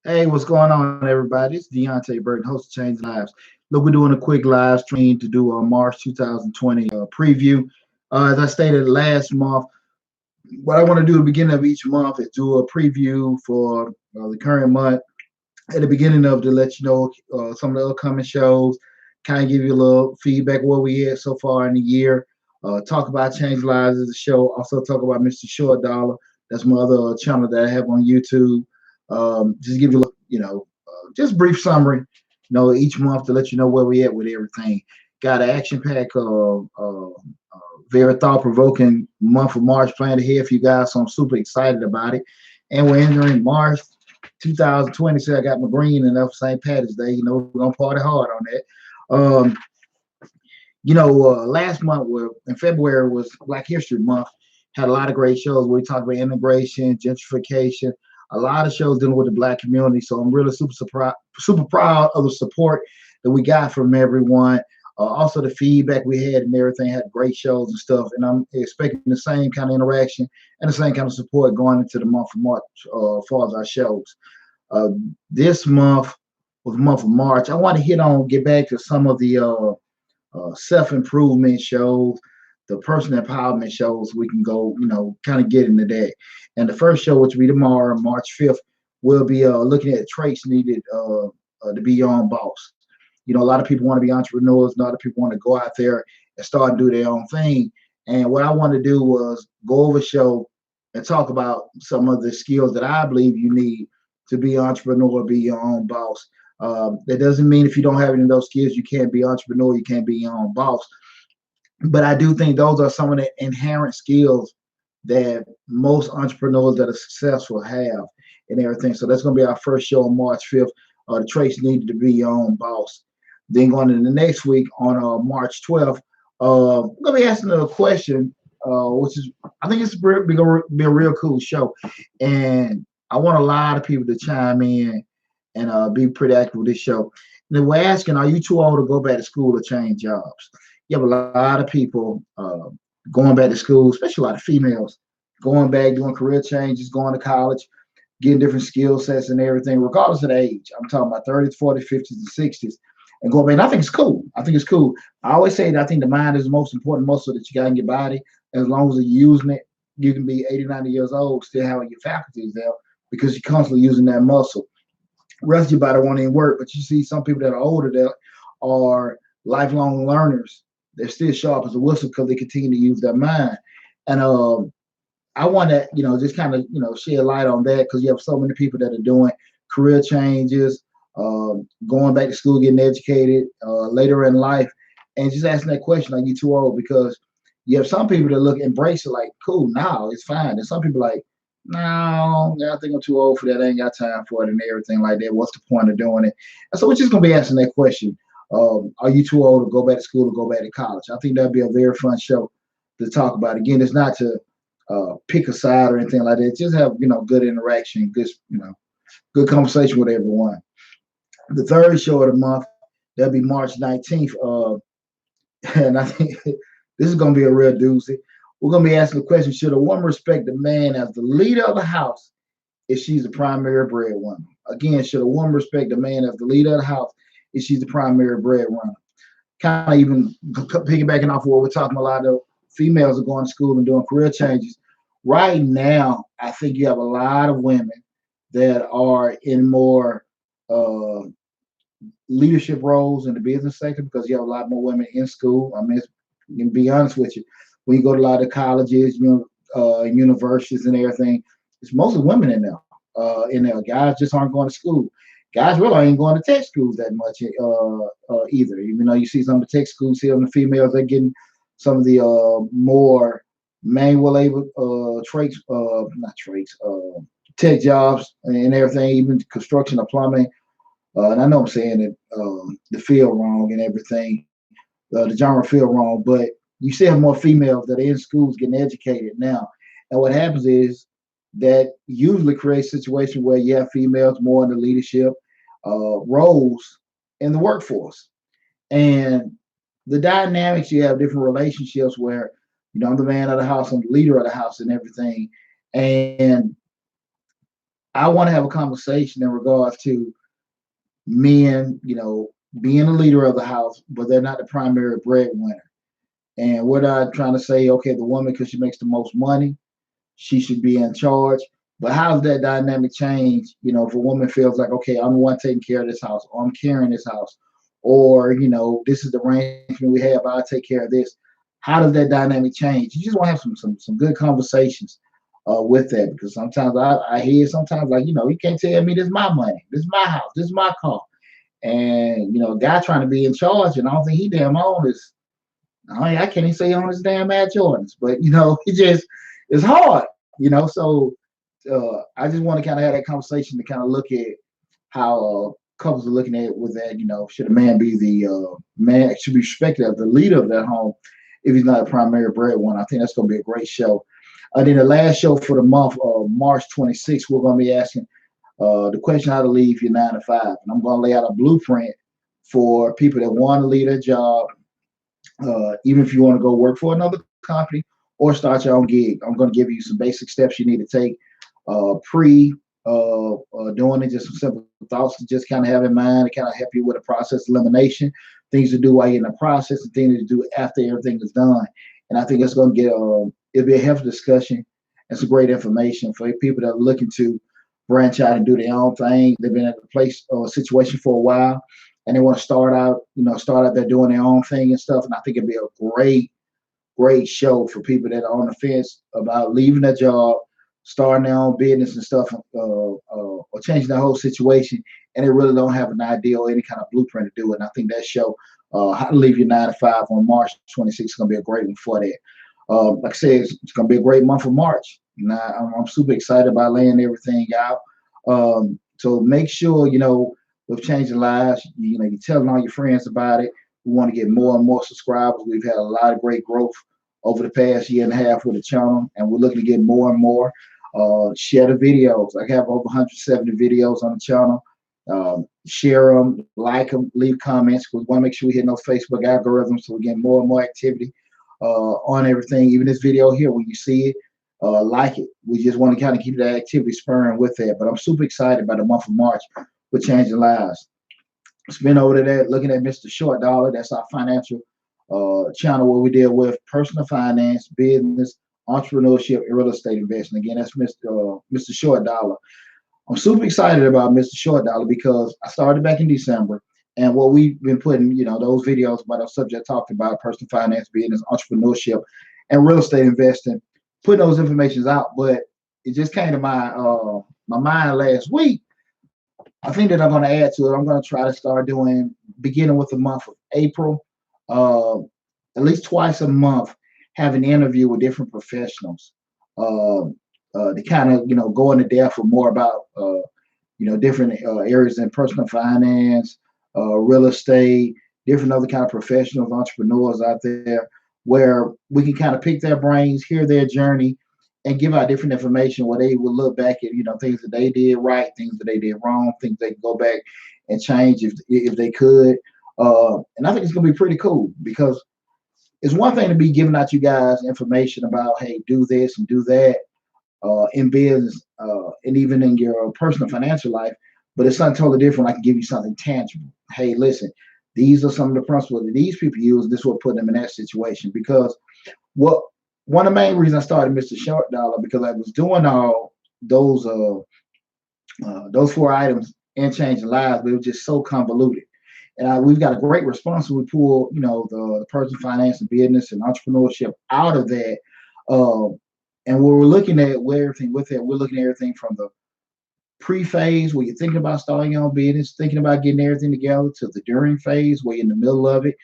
Hey, what's going on, everybody? It's Deonte Burden, host of Change Lives. Look, we're doing a quick live stream to do a March 2020 preview. As I stated last month, what I want to do at the beginning of each month is do a preview for the current month. At the beginning of to let you know some of the upcoming shows, kind of give you a little feedback where we at so far in the year. Talk about Change Lives as a show. Also talk about Mr. Short Dollar. That's my other channel that I have on YouTube. Just give you a just brief summary. Each month to let you know where we at with everything. Got an action pack, very thought provoking month of March planned ahead for you guys. So I'm super excited about it. And we're entering March 2020. So I got my green and up St. Patrick's Day. We're gonna party hard on that. Last month in February was Black History Month. Had a lot of great shows where we talked about immigration, gentrification, a lot of shows dealing with the Black community. So I'm really super proud of the support that we got from everyone. Also, the feedback we had and everything had great shows and stuff. And I'm expecting the same kind of interaction and the same kind of support going into the month of March as far as our shows. Uh, this month was the month of March. I want to get back to some of the self improvement shows, the personal empowerment shows. We can go, kind of get into that. And the first show, which will be tomorrow, March 5th, we'll be looking at traits needed to be your own boss. A lot of people want to be entrepreneurs. A lot of people want to go out there and start and do their own thing. And what I want to do was go over a show and talk about some of the skills that I believe you need to be an entrepreneur, be your own boss. That doesn't mean if you don't have any of those skills, you can't be an entrepreneur, you can't be your own boss. But I do think those are some of the inherent skills that most entrepreneurs that are successful have and everything. So that's going to be our first show on March 5th. The traits needed to be your own boss. Then going into the next week on March 12th, I'm going to be asking a question, which is, I think it's going to be a real cool show. And I want a lot of people to chime in and be pretty active with this show. And we're asking, are you too old to go back to school or change jobs? You have a lot of people going back to school, especially a lot of females going back, doing career changes, going to college, getting different skill sets and everything, regardless of the age. I'm talking about 30s, 40s, 50s, and 60s. And going back, and I think it's cool. I think it's cool. I always say that I think the mind is the most important muscle that you got in your body. As long as you're using it, you can be 80, 90 years old, still having your faculties there because you're constantly using that muscle. The rest of your body won't even work. But you see some people that are older that are lifelong learners. They're still sharp as a whistle because they continue to use their mind. And I want to, just kind of, shed light on that because you have so many people that are doing career changes, going back to school, getting educated later in life, and just asking that question, are you too old? Because you have some people that look embrace it like, cool, now it's fine. And some people like, no, I think I'm too old for that. I ain't got time for it and everything like that. What's the point of doing it? And so we're just gonna be asking that question. Are you too old to go back to school or go back to college? I think that'd be a very fun show to talk about. Again, it's not to pick a side or anything like that. Just have good interaction, good conversation with everyone. The third show of the month that'll be March 19th, and I think this is gonna be a real doozy. We're gonna be asking the question: should a woman respect the man as the leader of the house if she's the primary breadwinner? Again, should a woman respect the man as the leader of the house if she's the primary breadwinner? Kind of even piggybacking off of what we're talking about, a lot of females are going to school and doing career changes. Right now, I think you have a lot of women that are in more uh, leadership roles in the business sector because you have a lot more women in school. I mean, to be honest with you, when you go to a lot of colleges, universities and everything, it's mostly women in there. In there, guys just aren't going to school. Guys really ain't going to tech schools that much either. Even though you see some of the tech schools, see them the females, they're getting some of the more manual labor traits, not traits, tech jobs and everything, even construction or plumbing. And I know I'm saying it, the field wrong and everything, the genre field wrong, but you see more females that are in schools getting educated now. And what happens is that usually creates situations where you have females more in the leadership roles in the workforce. And the dynamics, you have different relationships where, I'm the man of the house, I'm the leader of the house and everything. And I want to have a conversation in regards to men, being a leader of the house, but they're not the primary breadwinner. And we're not trying to say, okay, the woman, because she makes the most money, she should be in charge. But how's that dynamic change? If a woman feels like, okay, I'm the one taking care of this house, or I'm carrying this house, or this is the arrangement we have, I'll take care of this. How does that dynamic change? You just want to have some good conversations with that, because sometimes I hear sometimes like, you can't tell me this is my money, this is my house, this is my car, and a guy trying to be in charge, and I don't think he damn on this. I can't even say on his damn Air Jordans, but it just it's hard, So I just want to kind of have that conversation to kind of look at how couples are looking at it with that. Should a man be the man should be respected as the leader of that home if he's not a primary breadwinner? I think that's going to be a great show. Then the last show for the month, March 26th, we're going to be asking the question how to leave your 9 to 5, and I'm going to lay out a blueprint for people that want to leave their job, even if you want to go work for another company or start your own gig. I'm going to give you some basic steps you need to take pre doing it, just some simple thoughts to just kind of have in mind to kind of help you with a process elimination, things to do while you're in the process, and things to do after everything is done. And I think it's going to get it'll be a healthy discussion and some great information for people that are looking to branch out and do their own thing. They've been at a place or situation for a while, and they want to start out there doing their own thing and stuff. And I think it'd be a great show for people that are on the fence about leaving their job, starting their own business and stuff, or changing the whole situation, and they really don't have an idea or any kind of blueprint to do it. And I think that show, How to Leave Your 9 to 5, on March 26th, is going to be a great one for that. Like I said, it's going to be a great month of March. Now, I'm super excited about laying everything out. So make sure, with Changing Lives, you're telling all your friends about it. We want to get more and more subscribers. We've had a lot of great growth over the past year and a half with the channel, and we're looking to get more and more. Share the videos. I have over 170 videos on the channel. Share them, like them, leave comments. We want to make sure we hit those Facebook algorithms so we get more and more activity on everything. Even this video here, when you see it, like it. We just want to kind of keep that activity spurring with that. But I'm super excited about the month of March with Changing Lives. Spin over to that, looking at Mr. Short Dollar. That's our financial channel where we deal with personal finance, business, entrepreneurship, and real estate investing. Again, that's Mr. Short Dollar. I'm super excited about Mr. Short Dollar because I started back in December, and what we've been putting, those videos about our subject talked about personal finance, business, entrepreneurship, and real estate investing, putting those informations out. But it just came to my mind last week. I think that I'm going to add to it. I'm going to try to start doing, beginning with the month of April, uh, at least twice a month, have an interview with different professionals uh, to kind of, go into depth for more about, different areas in personal finance, real estate, different other kind of professionals, entrepreneurs out there, where we can kind of pick their brains, hear their journey, and give out different information where they will look back at, things that they did right, things that they did wrong, things they can go back and change if they could. And I think it's going to be pretty cool because it's one thing to be giving out you guys information about, hey, do this and do that in business and even in your personal financial life, but it's something totally different. I can give you something tangible. Hey, listen, these are some of the principles that these people use. This will put them in that situation because what one of the main reasons I started Mr. Short Dollar because I was doing all those 4 items and changing lives, but it was just so convoluted. And we've got a great response when we pull, the personal finance and business and entrepreneurship out of that. Um, and when we're looking at where everything with it, we're looking at everything from the pre-phase where you're thinking about starting your own business, thinking about getting everything together, to the during phase where you're in the middle of it,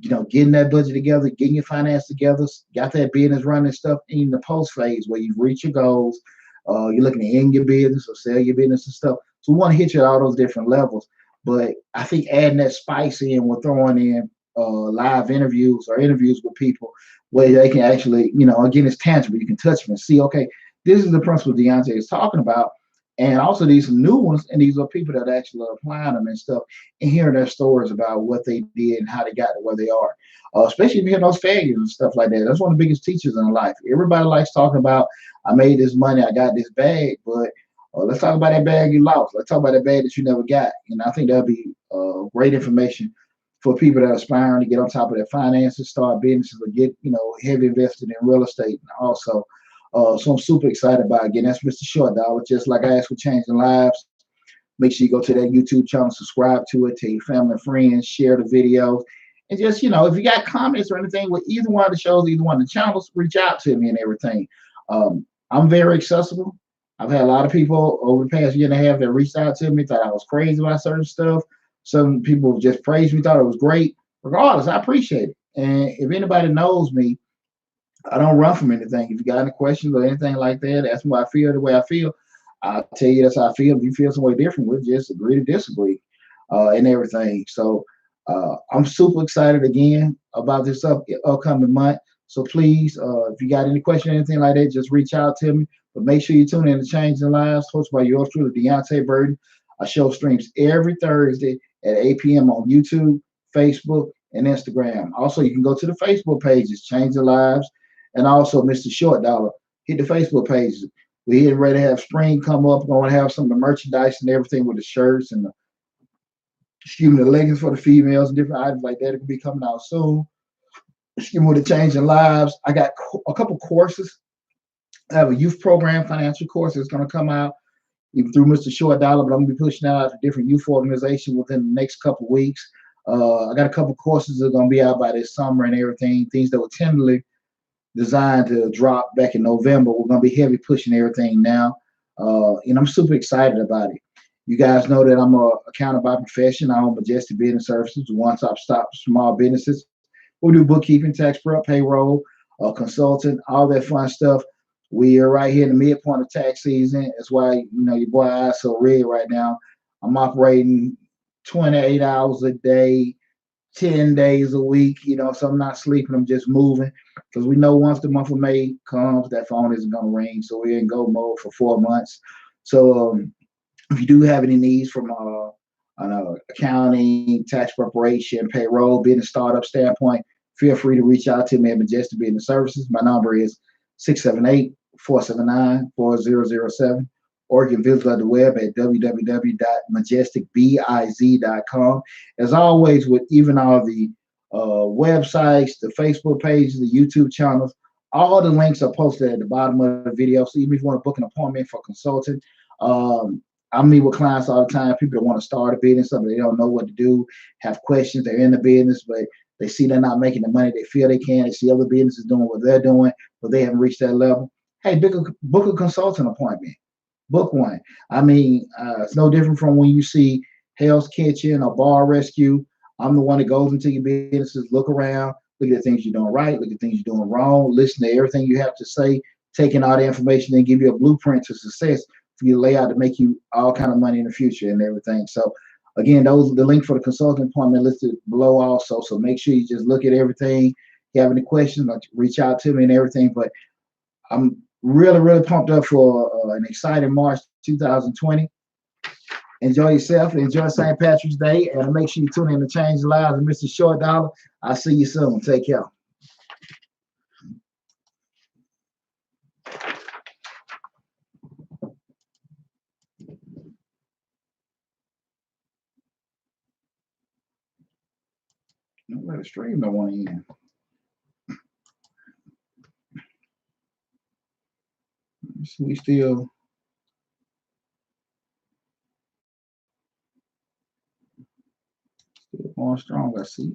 getting that budget together, getting your finance together, got that business running and stuff, in the post phase where you've reached your goals, you're looking to end your business or sell your business and stuff. So we want to hit you at all those different levels. But I think adding that spice in, we're throwing in live interviews or interviews with people where they can actually, again, it's tangible. You can touch them and see, okay, this is the principle Deonte is talking about. And also these new ones, and these are people that actually are applying them and stuff, and hearing their stories about what they did and how they got to where they are. Especially if you hear those failures and stuff like that. That's one of the biggest teachers in life. Everybody likes talking about, I made this money, I got this bag, but Let's talk about that bag you lost. Let's talk about that bag that you never got. And I think that'll be great information for people that are aspiring to get on top of their finances, start businesses, or get heavy invested in real estate. And also, so I'm super excited about it. Again, that's Mr. Short Dollar. Just like I asked for changing lives. Make sure you go to that YouTube channel, subscribe to it, tell your family and friends, share the videos. And just, if you got comments or anything with either one of the shows, either one of the channels, reach out to me and everything. I'm very accessible. I've had a lot of people over the past year and a half that reached out to me, thought I was crazy about certain stuff. Some people just praised me, thought it was great. Regardless, I appreciate it. And if anybody knows me, I don't run from anything. If you got any questions or anything like that, that's why I feel the way I feel. I'll tell you that's how I feel. If you feel some way different, we'll just agree to disagree and everything. So I'm super excited again about this upcoming month. So please, if you got any question or anything like that, just reach out to me. But make sure you tune in to Changing Lives, hosted by yours truly, Deonte Burden. Our show streams every Thursday at 8 p.m. on YouTube, Facebook, and Instagram. Also, you can go to the Facebook pages, Changing Lives, and also Mr. Short Dollar. Hit the Facebook pages. We're getting ready to have spring come up. We're going to have some of the merchandise and everything with the shirts and the leggings for the females and different items like that. It will be coming out soon. With the Changing Lives, I got a couple courses. I have a youth program financial course that's going to come out even through Mr. Short Dollar, but I'm going to be pushing out to different youth organizations within the next couple of weeks. I got a couple courses that are going to be out by this summer and everything, things that were tentatively designed to drop back in November. We're going to be heavy pushing everything now, and I'm super excited about it. You guys know that I'm a accountant by profession. I own Majestic Business Services, one-stop shop for small businesses. We do bookkeeping, tax prep, payroll, consulting, all that fun stuff. We are right here in the midpoint of tax season. That's why your boy eyes so red right now. I'm operating 28 hours a day, 10 days a week, so I'm not sleeping, I'm just moving. Because we know once the month of May comes, that phone isn't going to ring. So we're in go mode for 4 months. So if you do have any needs from accounting, tax preparation, payroll, business startup standpoint, feel free to reach out to me at Majestic Business Services. My number is 678-479-4007. Or you can visit us the web at www.majesticbiz.com. As always, with even all the websites, the Facebook pages, the YouTube channels, all the links are posted at the bottom of the video. So even if you want to book an appointment for consulting, I meet with clients all the time, people that want to start a business, something they don't know what to do, have questions, they're in the business, but they see they're not making the money they feel they can. They see other businesses doing what they're doing, but they haven't reached that level. Hey, book a consulting appointment. Book one. I mean, it's no different from when you see Hell's Kitchen or Bar Rescue. I'm the one that goes into your businesses, look around, look at the things you're doing right, look at things you're doing wrong, listen to everything you have to say, taking all the information and give you a blueprint to success for you to lay out to make you all kind of money in the future and everything. So again, the link for the consulting appointment listed below also. So make sure you just look at everything. If you have any questions, reach out to me and everything. But I'm really, really pumped up for an exciting March 2020. Enjoy yourself. Enjoy St. Patrick's Day. And make sure you tune in to Change Lives with Mr. Short Dollar. I'll see you soon. Take care. Don't let it stream no one in. We still going strong, I see.